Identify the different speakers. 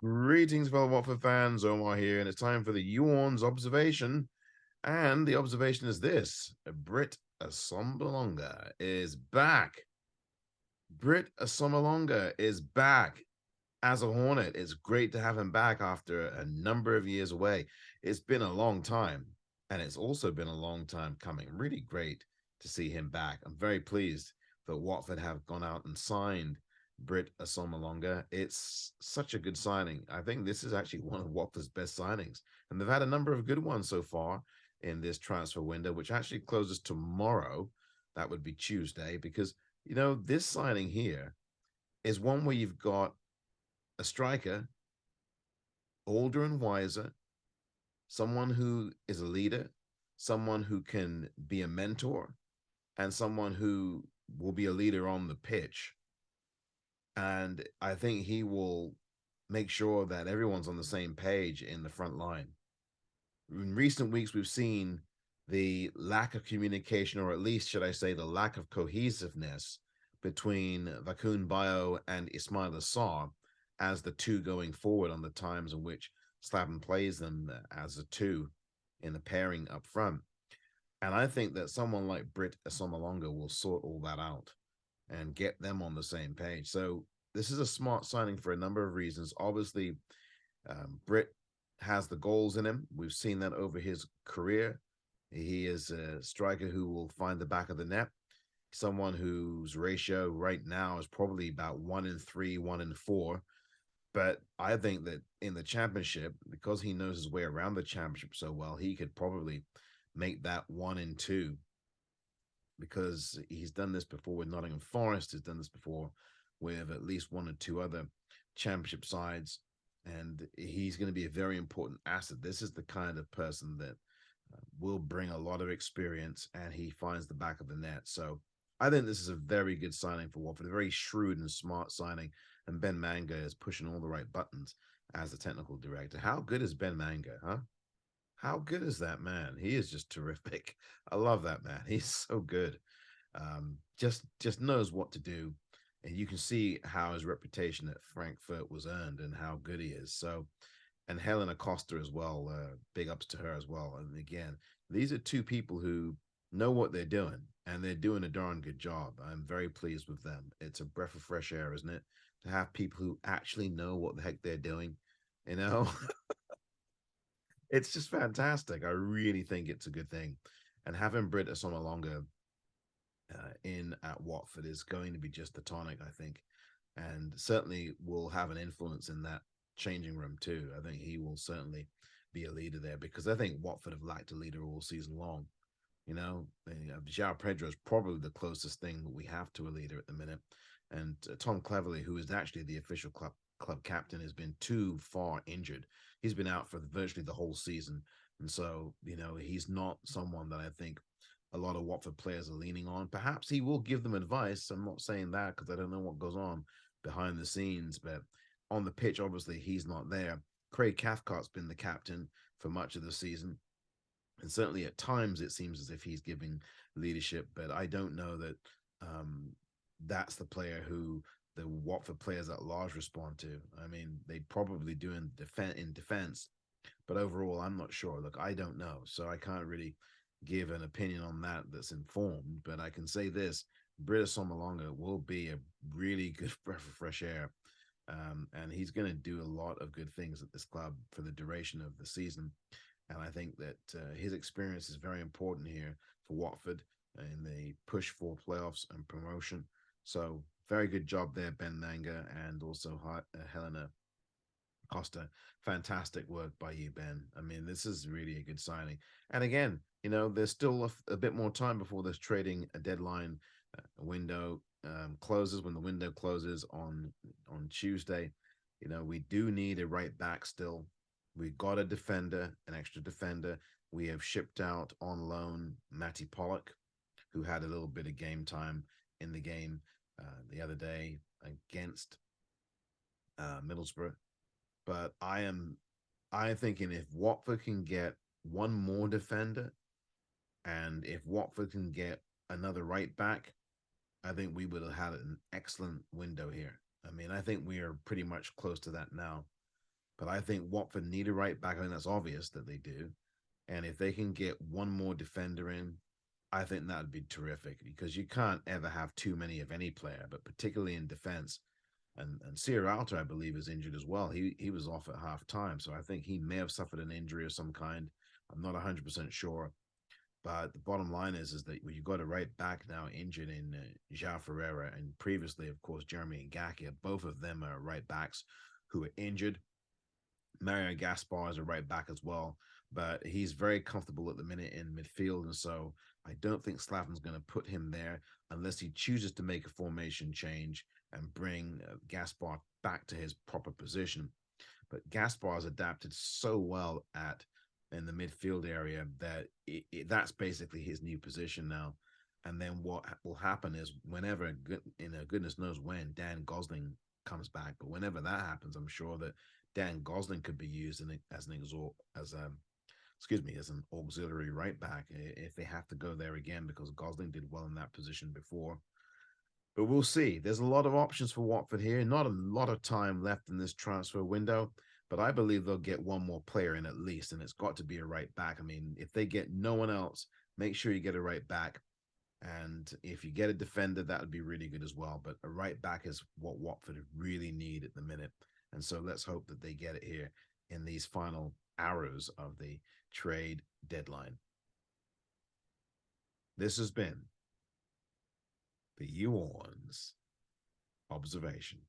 Speaker 1: Greetings, fellow Watford fans. Omar here, and it's time for the Orns observation. And the observation is this: Britt Assombalonga is back. Britt Assombalonga is back as a Hornet. It's great to have him back after a number of years away. It's been a long time, and it's also been a long time coming. Really great to see him back. I'm very pleased that Watford have gone out and signed Britt Assombalonga. It's such a good signing. I think this is actually one of Watford's best signings, and they've had a number of good ones so far in this transfer window, which actually closes tomorrow. That would be Tuesday, because this signing here is one where you've got a striker, older and wiser, someone who is a leader, someone who can be a mentor, and someone who will be a leader on the pitch. And I think he will make sure that everyone's on the same page in the front line. In recent weeks, we've seen the lack of communication, or at least, should I say, the lack of cohesiveness between Vakun Bayo and Ismail Assar as the two going forward on the times in which Slaven plays them as a two in the pairing up front. And I think that someone like Britt Assombalonga will sort all that out and get them on the same page. So this is a smart signing for a number of reasons. Obviously, Britt has the goals in him. We've seen that over his career. He is a striker who will find the back of the net. Someone whose ratio right now is probably about 1-in-3, 1-in-4. But I think that in the championship, because he knows his way around the championship so well, he could probably make that 1-in-2, because he's done this before with Nottingham Forest. He's done this before with at least one or two other championship sides, and he's going to be a very important asset. This is the kind of person that will bring a lot of experience, and he finds the back of the net. So I think this is a very good signing for Watford, a very shrewd and smart signing. And Ben Manga is pushing all the right buttons as the technical director. How good is Ben Manga, huh? How good is that man? He is just terrific. I love that man. He's so good. Just knows what to do. And you can see how his reputation at Frankfurt was earned and how good he is. So, and Helena Costa as well. Big ups to her as well. And again, these are two people who know what they're doing, and they're doing a darn good job. I'm very pleased with them. It's a breath of fresh air, isn't it? To have people who actually know what the heck they're doing, you know? It's just fantastic. I really think it's a good thing. And having Britt Assombalonga in at Watford is going to be just the tonic, I think, and certainly will have an influence in that changing room too. I think he will certainly be a leader there, because I think Watford have lacked a leader all season long. João Pedro is probably the closest thing that we have to a leader at the minute. And Tom Cleverley, who is actually the official club captain, has been too far injured. He's been out for virtually the whole season. And so, he's not someone that I think a lot of Watford players are leaning on. Perhaps he will give them advice. I'm not saying that because I don't know what goes on behind the scenes, but on the pitch, obviously, he's not there. Craig Cathcart's been the captain for much of the season. And certainly at times it seems as if he's giving leadership, but I don't know that that's the player who the Watford players at large respond to. I mean, they probably do in defense, but overall, I'm not sure. Look, I don't know, so I can't really give an opinion on that that's informed. But I can say this: Britt Assombalonga will be a really good breath of fresh air, and he's going to do a lot of good things at this club for the duration of the season. And I think that his experience is very important here for Watford in the push for playoffs and promotion. So very good job there, Ben Manga, and also Helena Costa. Fantastic work by you, Ben. I mean, this is really a good signing. And again, there's still a bit more time before this trading deadline window closes. When the window closes on Tuesday, we do need a right back still. We got a defender, an extra defender. We have shipped out on loan Matty Pollock, who had a little bit of game time in the game the other day against Middlesbrough. But I'm thinking if Watford can get one more defender And if Watford can get another right back, I think we would have had an excellent window here. I mean, I think we are pretty much close to that now. But I think Watford need a right back. I think that's obvious that they do. And if they can get one more defender in, I think that would be terrific because you can't ever have too many of any player, but particularly in defense. And Sierra Alta, I believe, is injured as well. He was off at half time, so I think he may have suffered an injury of some kind. I'm not 100% sure, but the bottom line is that you've got a right back now injured in João Ferreira, and previously, of course, Jeremy Ngakia. Both of them are right backs who are injured. Mario Gaspar is a right back as well, but he's very comfortable at the minute in midfield, and so I don't think Slaven's going to put him there unless he chooses to make a formation change and bring Gaspar back to his proper position. But Gaspar's adapted so well at in the midfield area that that's basically his new position now. And then what will happen is whenever, goodness knows when, Dan Gosling comes back, but whenever that happens, I'm sure that Dan Gosling could be used as an auxiliary right back if they have to go there again, because Gosling did well in that position before. But we'll see. There's a lot of options for Watford here. Not a lot of time left in this transfer window, but I believe they'll get one more player in at least, and it's got to be a right back. I mean, if they get no one else, make sure you get a right back. And if you get a defender, that would be really good as well. But a right back is what Watford really need at the minute. And so let's hope that they get it here in these final hours of the trade deadline. This has been the Orns observation.